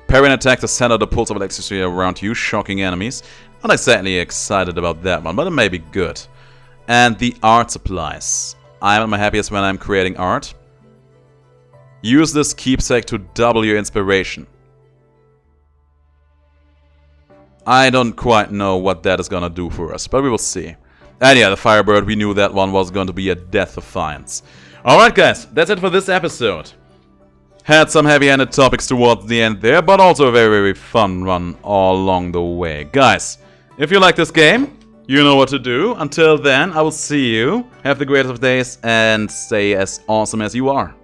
Parry an attack to center the pulse of electricity around you, shocking enemies. Not exactly excited about that one, but it may be good. And the art supplies. I'm at my happiest when I'm creating art. Use this keepsake to double your inspiration. I don't quite know what that is gonna do for us, but we will see. And yeah, the Firebird, we knew that one was going to be a death defiance. Alright guys, that's it for this episode. Had some heavy-handed topics towards the end there, but also a very fun run all along the way. Guys, if you like this game, you know what to do. Until then, I will see you. Have the greatest of days and stay as awesome as you are.